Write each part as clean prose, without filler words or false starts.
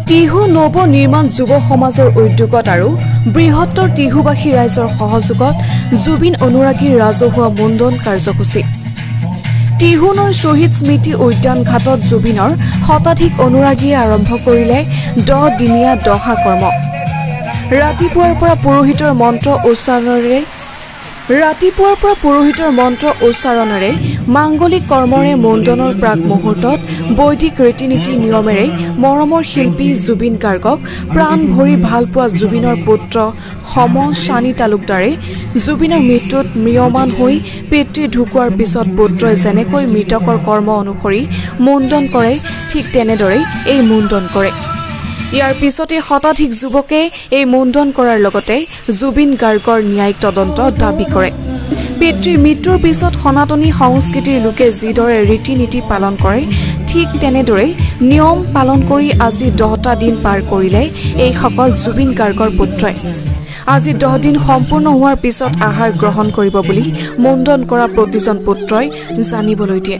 টিহু নব নিৰ্মাণ যুৱ সমাজৰ উদ্যোগত আৰু বৃহত্তৰ টিহুবাসী ৰাইজৰ সহযোগত জুবিন অনুৰাগীৰ ৰাজহুৱা মুণ্ডন কাৰ্যসূচী টিহু নৈৰ শ্বহীদ স্মৃতি উদ্যান ঘাটত জুবিনৰ শতাধিক অনুৰাগীয়ে আৰম্ভ কৰিলে 10 দিনীয়া দহা কৰ্ম ৰাতিপুৱাৰ পৰা পুৰোহিতৰ মন্ত্ৰ উচ্চাৰণেৰে মাংগলিক কৰ্মৰে মুণ্ডনৰ প্ৰাক মুহূৰ্তত বৈদিক ৰীতি-নীতি নিয়মেৰে মৰমৰ শিল্পী জুবিন গাৰ্গক প্ৰাণ ভৰি ভালপোৱা জুবিনৰ পুত্ৰ সম শানী তালুকদাৰে জুবিনৰ মৃত্যুত ম্ৰিয়মান হৈ পিতৃ ঢুকুৱাৰ পিছত পুত্ৰই যেনেকৈ মৃতকৰ কৰ্ম অনুসৰি মুণ্ডন কৰে ঠিক তেনেদৰে এই মুণ্ডন কৰে ইয়াৰ পিছতে শতাধিক যুৱকে এই মুণ্ডন কৰাৰ লগতে জুবিন গাৰ্গৰ ন্যায়িক তদন্ত দাবী কৰে পিতৃৰ মৃত্যুৰ পিছত সনাতনী সংস্কৃতিৰ লোকে যিদৰে ৰীতি-নীতি পালন কৰে ঠিক তেনেদৰে নিয়ম পালন কৰি আজি 10টা দিন পাৰ কৰিলে এই সকল জুবিন গাৰ্গৰ পুত্ৰই আজি 10 দিন সম্পূৰ্ণ হোৱাৰ পিছত আহাৰ গ্ৰহণ কৰিব বুলি মুণ্ডন কৰা প্ৰতিজন পুত্ৰই জানিবলৈ দিয়ে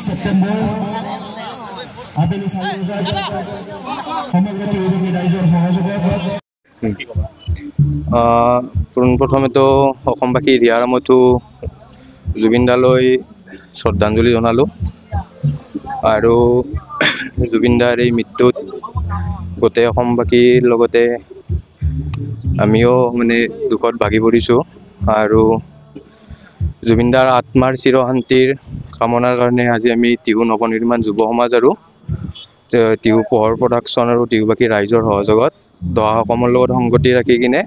September আবেলি 4 বজাত সমগ্ৰ টিহুবাসী ৰাইজৰ সহযোগত প্ৰথমেতো অসমবাসী ৰিয়াৰ মতো জুবিনদালৈ শ্ৰদ্ধাঞ্জলি জনালোঁ আৰু জুবিনদাৰ এই মৃত্যুত গোটেই অসমবাসীৰ লগতে আমিও মানে দুখত ভাগি পৰিছোঁ আৰু জুবিনদাৰ আত্মাৰ চিৰশান্তিৰ কামনাৰ কাৰণে আজি আমি টিহু নৱনিৰ্মাণ যুৱ সমাজ আৰু টিহু পোহৰ প্ৰডাকশ্যন আৰু টিহুবাসী ৰাইজৰ সহযোগত দহা সকামৰ লগত সংগতি ৰাখি কিনে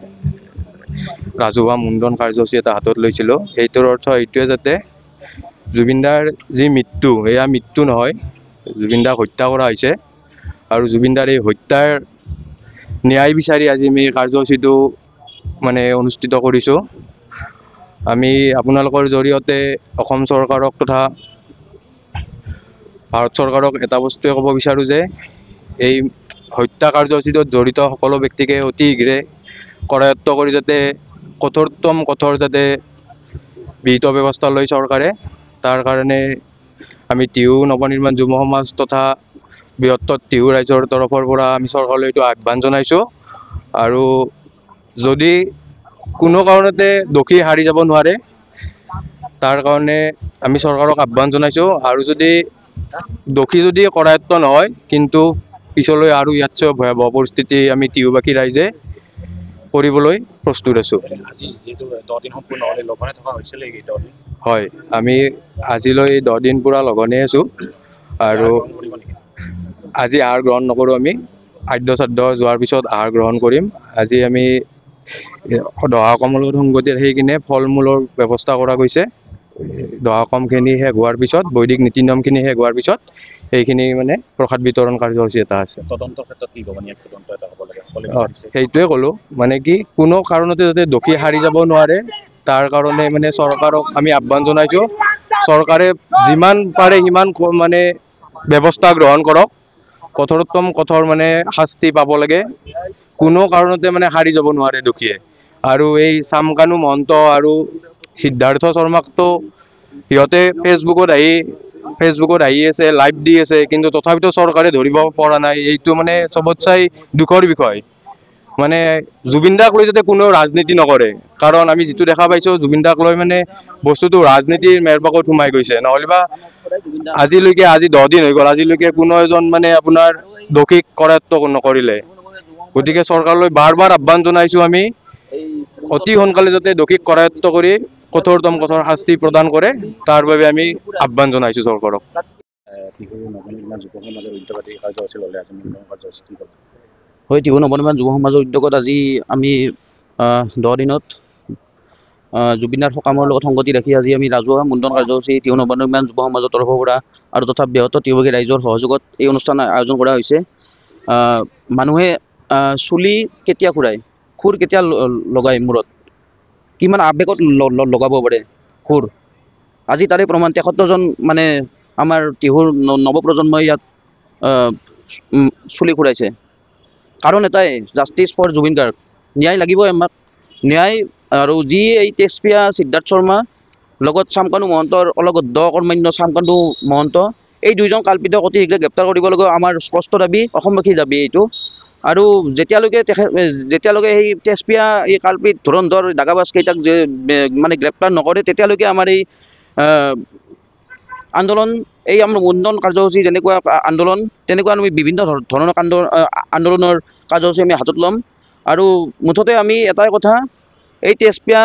ৰাজহুৱা মুণ্ডন কাৰ্যসূচী এটা হাতত লৈছিলোঁ এইটোৰ অৰ্থ এইটোৱে যাতে জুবিনদাৰ যি মৃত্যু এয়া মৃত্যু নহয় জুবিনদাক হত্যা কৰা হৈছে আৰু জুবিনদাৰ এই হত্যাৰ ন্যায় বিচাৰি আজি আমি কাৰ্যসূচীটো মানে অনুষ্ঠিত কৰিছোঁ আমি আপোনালোকৰ জৰিয়তে অসম চৰকাৰক তথা ভাৰত চৰকাৰক এটা বস্তুৱে ক'ব বিচাৰোঁ যে এই হত্যা কাৰ্যসূচীটোত জড়িত সকলো ব্যক্তিকে অতি শীঘ্ৰে কৰায়ত্ব কৰি যাতে কঠোৰ যাতে বিহিত ব্যৱস্থা লয় চৰকাৰে তাৰ কাৰণে আমি টিহু নৱনিৰ্মাণ যুৱ সমাজ তথা বৃহত্তৰ টিহু ৰাইজৰ তৰফৰ পৰা আমি চৰকাৰলৈ এইটো আহ্বান জনাইছোঁ আৰু যদি কোনো কাৰণতে দোষী হাৰি যাব নোৱাৰে তাৰ কাৰণে আমি চৰকাৰক আহ্বান জনাইছোঁ আৰু যদি দোষী যদি কৰায়ত্ব নহয় কিন্তু পিছলৈ আৰু ইয়াতছে ভয়াৱহ পৰিস্থিতি আমি টিহুবাসী ৰাইজে কৰিবলৈ প্ৰস্তুত আছোঁ হয় আমি আজিলৈ 10 দিন পুৰা লঘনে আছোঁ আৰু আজি আহাৰ গ্ৰহণ নকৰোঁ আমি খাদ্য চাদ্য যোৱাৰ পিছত আহাৰ গ্ৰহণ কৰিম আজি আমি দহা সকামৰ লগত সংগতি ৰাখি কিনে ফল মূলৰ ব্যৱস্থা কৰা গৈছে দহা সকামখিনি শেষ হোৱাৰ পিছত বৈদিক নীতি নিয়মখিনি শেষ হোৱাৰ পিছত এইখিনি মানে প্ৰসাদ বিতৰণ কাৰ্যসূচী এটা আছে সেইটোৱে ক'লোঁ মানে কি কোনো কাৰণতে যাতে দোষী হাৰি যাব নোৱাৰে তাৰ কাৰণে মানে চৰকাৰক আমি আহ্বান জনাইছোঁ চৰকাৰে যিমান পাৰে সিমান মানে ব্যৱস্থা গ্ৰহণ কৰক কঠোৰ মানে শাস্তি পাব লাগে কোনো কাৰণতে মানে হাৰি যাব নোৱাৰে দোষীয়ে আৰু এই চামকানু মহন্ত আৰু সিদ্ধাৰ্থ শৰ্মাকতো সিহঁতে ফেচবুকত আহি আছে লাইভ দি আছে কিন্তু তথাপিতো চৰকাৰে ধৰিব পৰা নাই এইটো মানে চবতচাই দুখৰ বিষয় মানে জুবিনদাক লৈ যাতে কোনো ৰাজনীতি নকৰে কাৰণ আমি যিটো দেখা পাইছোঁ জুবিনদাক লৈ মানে বস্তুটো ৰাজনীতিৰ মেৰপাকত সোমাই গৈছে নহ'লেবা আজি 10 দিন হৈ গ'ল আজিলৈকে কোনো এজন মানে আপোনাৰ দোষীক কৰায়ত্ব নকৰিলে গতিকে চৰকাৰলৈ বাৰ আহ্বান জনাইছোঁ আমি অতি সোনকালে যাতে দোষীক কৰায়ত্ব কৰি কঠোৰ শাস্তি প্ৰদান কৰে তাৰ বাবে আমি আহ্বান জনাইছোঁ চৰকাৰক হয় টিহু নৱনিৰ্মাণ যুৱ সমাজৰ উদ্যোগত আজি আমি 10 দিনত জুবিনাৰ সকামৰ লগত সংগতি ৰাখি আজি আমি ৰাজহুৱা মুণ্ডন কাৰ্যসূচী তিহু নৱনিৰ্মাণ যুৱ সমাজৰ তৰফৰ পৰা আৰু তথা বৃহত্তৰ তিহুবাসী ৰাইজৰ সহযোগত এই অনুষ্ঠান আয়োজন কৰা হৈছে। মানুহে চুলি কেতিয়া খুৰাই, খুৰ কেতিয়া লগায় মূৰত, কিমান আৱেগত লগাব পাৰে খুৰ, আজি তাৰে প্ৰমাণ ৭৩জন মানে আমাৰ তিহুৰ নৱপ্ৰজন্মই ইয়াত চুলি খুৰাইছে। কাৰণ এটাই, জাষ্টিছ ফৰ জুবিন গাৰ্গ, ন্যায় লাগিবই আমাক। ন্যায় আৰু যি এই তেজপ্ৰিয়া সিদ্ধাৰ্থ শৰ্মা লগত চামকানু মহন্তৰ অলগত কৰ্মান্য চামকানু মহন্ত, এই দুইজন কাল্পিতক অতি শীঘ্ৰে গ্ৰেপ্তাৰ কৰিব লাগে আমাৰ স্পষ্ট দাবী, অসমবাসীৰ দাবী এইটো। আৰু যেতিয়ালৈকে সেই তেজপ্ৰিয়া এই কাল্পিত ধুৰন্ধৰ দাগাবাজ কেইটাক মানে গ্ৰেপ্তাৰ নকৰে, তেতিয়ালৈকে আমাৰ এই আন্দোলন, এই আমাৰ মুণ্ডন কাৰ্যসূচী যেনেকুৱা আন্দোলন, তেনেকুৱা আমি বিভিন্ন ধৰণৰ আন্দোলনৰ কাৰ্যসূচী আমি হাতত ল'ম। আৰু মুঠতে আমি এটাই কথা, এই তেজপ্ৰিয়া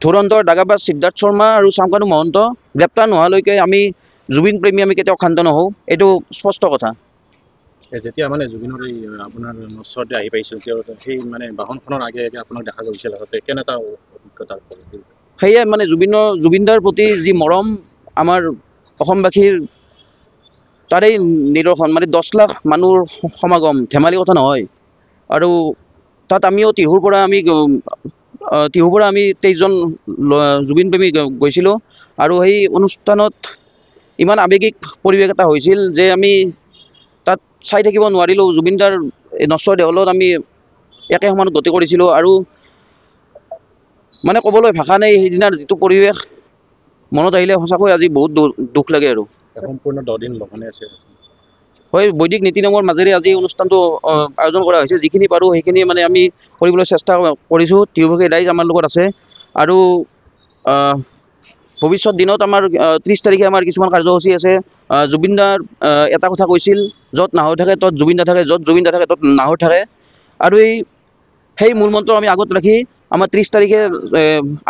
ধুৰন্ধৰ দাগাবাজ সিদ্ধাৰ্থ শৰ্মা আৰু চামকানু মহন্ত গ্ৰেপ্তাৰ নোহোৱালৈকে আমি জুবিন প্ৰেমী আমি কেতিয়াও ক্ষান্ত নহওঁ, এইটো স্পষ্ট কথা। যেতিয়া মানে জুবিনৰ এই আপোনাৰ ওচৰতে আহি পাইছিল, সেই মানে বাহনখনৰ আগে আগে আপোনাক দেখা গৈছিল, আগতে কেনে এটা অভিজ্ঞতা? সেয়ে মানে জুবিনদাৰ প্ৰতি যি মৰম আমাৰ অসমবাসীৰ, তাৰেই নিদৰ্শন। মানে 10 লাখ মানুহৰ সমাগম ধেমালি কথা নহয়। আৰু তাত আমিও তিহুৰ পৰা আমি 23জন জুবিন প্ৰেমী গৈছিলোঁ। আৰু সেই অনুষ্ঠানত ইমান আৱেগিক পৰিৱেশ এটা হৈছিল যে আমি তাত চাই থাকিব নোৱাৰিলোঁ। জুবিনদাৰ নশ্বৰ দেহলত আমি একে সমানত গতি কৰিছিলোঁ। আৰু মানে ক'বলৈ ভাষা নাই, সেইদিনাৰ যিটো পৰিৱেশ মনত আহিলে সঁচাকৈ আজি বহুত দুখ লাগে। আৰু সম্পূৰ্ণ 10 দিন লঘোণে আছে। হয়, বৈদিক নীতি নিয়মৰ মাজেৰে আজি অনুষ্ঠানটো আয়োজন কৰা হৈছে। যিখিনি পাৰোঁ সেইখিনি মানে আমি কৰিবলৈ চেষ্টা কৰিছোঁ। তিহুবাসী ৰাইজ আমাৰ লগত আছে। আৰু ভৱিষ্যত দিনত আমাৰ 30 তাৰিখে আমাৰ কিছুমান কাৰ্যসূচী আছে। জুবিনদাৰ এটা কথা কৈছিল, য'ত নাহৰ থাকে ত'ত জুবিন দা থাকে, য'ত জুবিন দা থাকে ত'ত নাহৰ থাকে। আৰু সেই মূল মন্ত্ৰ আমি আগত ৰাখি আমাৰ 30 তাৰিখে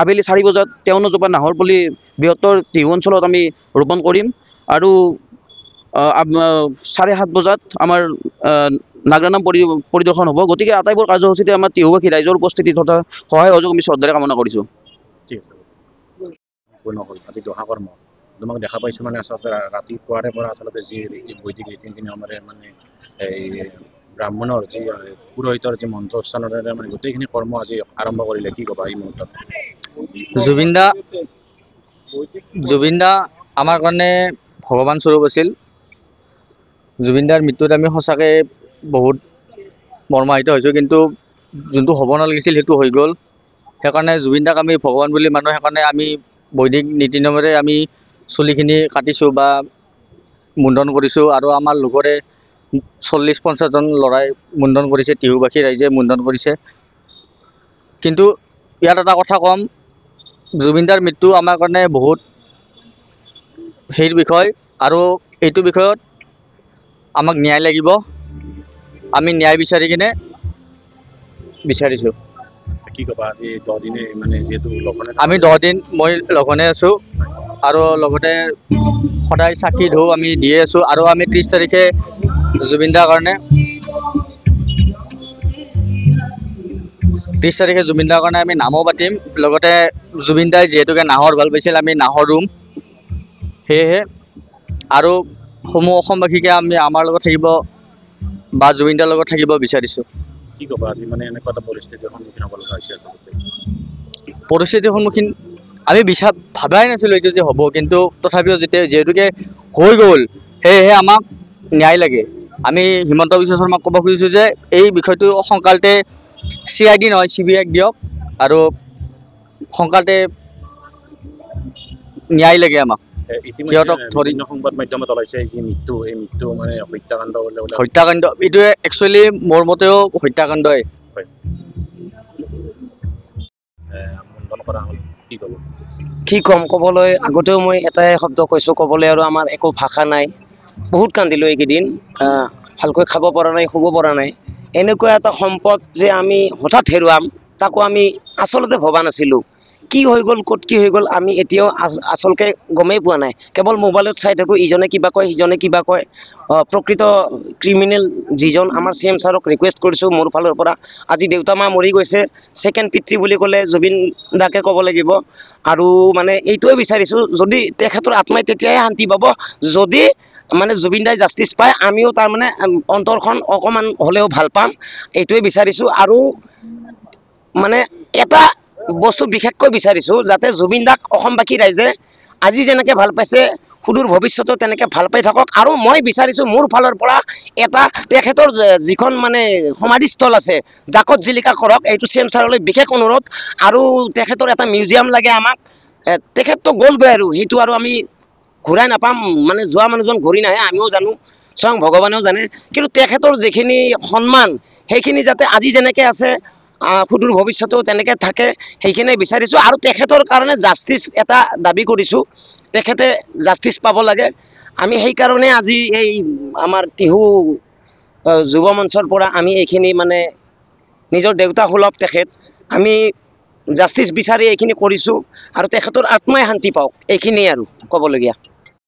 আবেলি 4 বজাত 53 জোপা নাহৰ পুলি বৃহত্তৰ তিহু অঞ্চলত আমি ৰোপণ কৰিম। আৰু 7:30 বজাত আমাৰ নাগৰানাম পৰিদৰ্শন হ'ব। গতিকে আটাইবোৰ কাৰ্যসূচীতে আমাৰ তিহুবাসী ৰাইজৰ উপস্থিতি তথা সহায় সহযোগ আমি শ্ৰদ্ধাৰে কামনা কৰিছোঁ। ঠিক আছে, সম্পূৰ্ণ হ'ল আজি দহাকৰ্ম। তোমাক দেখা পাইছোঁ মানে আচলতে ৰাতিপুৱাৰে পৰা আচলতে যি বৈদিক ৰীতি নিয়মেৰে মানে এই ব্ৰাহ্মণৰ যি পুৰোহিতৰ যি মন্ত্ৰ উচ্চাৰণেৰে মানে গোটেইখিনি কৰ্ম আজি আৰম্ভ কৰিলে, কি ক'বা এই মুহূৰ্তত? জুবিনদা আমাৰ কাৰণে ভগৱান স্বৰূপ আছিল। জুবিনদাৰ মৃত্যুত আমি সঁচাকৈ বহুত মৰ্মাহিত হৈছোঁ, কিন্তু যোনটো হ'ব নালাগিছিল সেইটো হৈ গ'ল। সেইকাৰণে জুবিনদাক আমি ভগৱান বুলি মানো। সেইকাৰণে আমি বৈদিক নীতি নিয়মেৰে আমি চুলিখিনি কাটিছোঁ বা মুণ্ডন কৰিছোঁ। আৰু আমাৰ লগৰে 40-50জন ল'ৰাই মুণ্ডন কৰিছে, তিহুবাসী ৰাইজে মুণ্ডন কৰিছে। কিন্তু ইয়াত এটা কথা ক'ম, জুবিনদাৰ মৃত্যু আমাৰ কাৰণে বহুত বিষয়। আৰু এইটো বিষয়ত আমাক ন্যায় লাগিব। আমি ন্যায় বিচাৰিছোঁ। কি ক'বা আজি 10 দিনে মানে যিহেতু লঘোণে? আমি 10 দিন মই লঘোণে আছোঁ। আৰু লগতে সদায় চাকি ধূপ আমি দিয়ে আছোঁ। আৰু আমি 30 তাৰিখে জুবিনদাৰ কাৰণে আমি নামো পাতিম। লগতে জুবিনদাই যিহেতুকে নাহৰ ভাল পাইছিল, আমি নাহৰ ৰুম। সেয়েহে আৰু সমূহ অসমবাসীকে আমি আমাৰ লগত থাকিব বা জুবিনদাৰ লগত থাকিব বিচাৰিছোঁ। কি ক'বা আজি মানে এনেকুৱা এটা পৰিস্থিতিৰ সন্মুখীন হ'ব লগা হৈছে? পৰিস্থিতিৰ সন্মুখীন আমি ভাবাই নাছিলোঁ এইটো যে হ'ব, কিন্তু তথাপিও যিহেতুকে হৈ গ'ল, সেয়েহে আমাক ন্যায় লাগে। আমি হিমন্ত বিশ্ব শৰ্মাক ক'ব খুজিছোঁ যে এই বিষয়টো সোনকালতে CID নহয় CBI দিয়ক, আৰু সোনকালতে ন্যায় লাগে আমাক। সিহঁতক ধৰি সংবাদ মাধ্যমত ওলাইছে যি মৃত্যু, এই মৃত্যু মানে হত্যাকাণ্ড। এইটোৱে একচুৱেলি মোৰ মতেও হত্যাকাণ্ডই। কি ক'ম, ক'বলৈ আগতেও মই এটাই শব্দ কৈছোঁ ক'বলৈ, আৰু আমাৰ একো ভাষা নাই। বহুত কান্দিলোঁ এইকেইদিন, ভালকৈ খাব পৰা নাই, শুব পৰা নাই। এনেকুৱা এটা সম্পদ যে আমি হঠাৎ হেৰুৱাম, তাকো আমি আচলতে ভবা নাছিলোঁ। কি হৈ গ'ল ক'ত কি হৈ গ'ল আমি এতিয়াও আচলতে গমেই পোৱা নাই কেৱল মোবাইলত চাই থাকোঁ ইজনে কিবা কয় সিজনে কিবা কয় প্ৰকৃত ক্ৰিমিনেল যিজন আমাৰ CM ছাৰক ৰিকুৱেষ্ট কৰিছোঁ মোৰ ফালৰ পৰা আজি দেউতা মা মৰি গৈছে ছেকেণ্ড পিতৃ বুলি ক'লে জুবিন দাকে ক'ব লাগিব আৰু মানে এইটোৱে বিচাৰিছোঁ যদি তেখেতৰ আত্মাই তেতিয়াই শান্তি পাব যদি মানে জুবিন দাই জাষ্টিছ পায় আমিও তাৰ মানে অন্তৰখন অকণমান হ'লেও ভাল পাম এইটোৱে বিচাৰিছোঁ আৰু মানে এটা বস্তু বিশেষকৈ বিচাৰিছোঁ যাতে জুবিন দাক অসমবাসী ৰাইজে আজি যেনেকৈ ভাল পাইছে সুদূৰ ভৱিষ্যতেও তেনেকৈ ভাল পাই থাকক আৰু মই বিচাৰিছোঁ মোৰ ফালৰ পৰা এটা তেখেতৰ যিখন মানে সমাধিস্থল আছে জাকত জিলিকা কৰক এইটো CM ছাৰলৈ বিশেষ অনুৰোধ আৰু তেখেতৰ এটা মিউজিয়াম লাগে আমাক তেখেততো গ'লগৈ আৰু সেইটো আৰু আমি ঘূৰাই নাপাম মানে যোৱা মানুহজন ঘূৰি নাহে আমিও জানো স্বয়ং ভগৱানেও জানে কিন্তু তেখেতৰ যিখিনি সন্মান সেইখিনি যাতে আজি যেনেকৈ আছে সুদূৰ ভৱিষ্যতেও তেনেকৈ থাকে সেইখিনি বিচাৰিছোঁ আৰু তেখেতৰ কাৰণে জাষ্টিছ এটা দাবী কৰিছোঁ তেখেতে জাষ্টিছ পাব লাগে আমি সেইকাৰণে আজি এই আমাৰ টিহু যুৱ মঞ্চৰ পৰা আমি এইখিনি মানে নিজৰ দেউতা সুলভ তেখেত আমি জাষ্টিছ বিচাৰি এইখিনি কৰিছোঁ আৰু তেখেতৰ আত্মাই শান্তি পাওক এইখিনিয়ে আৰু ক'বলগীয়া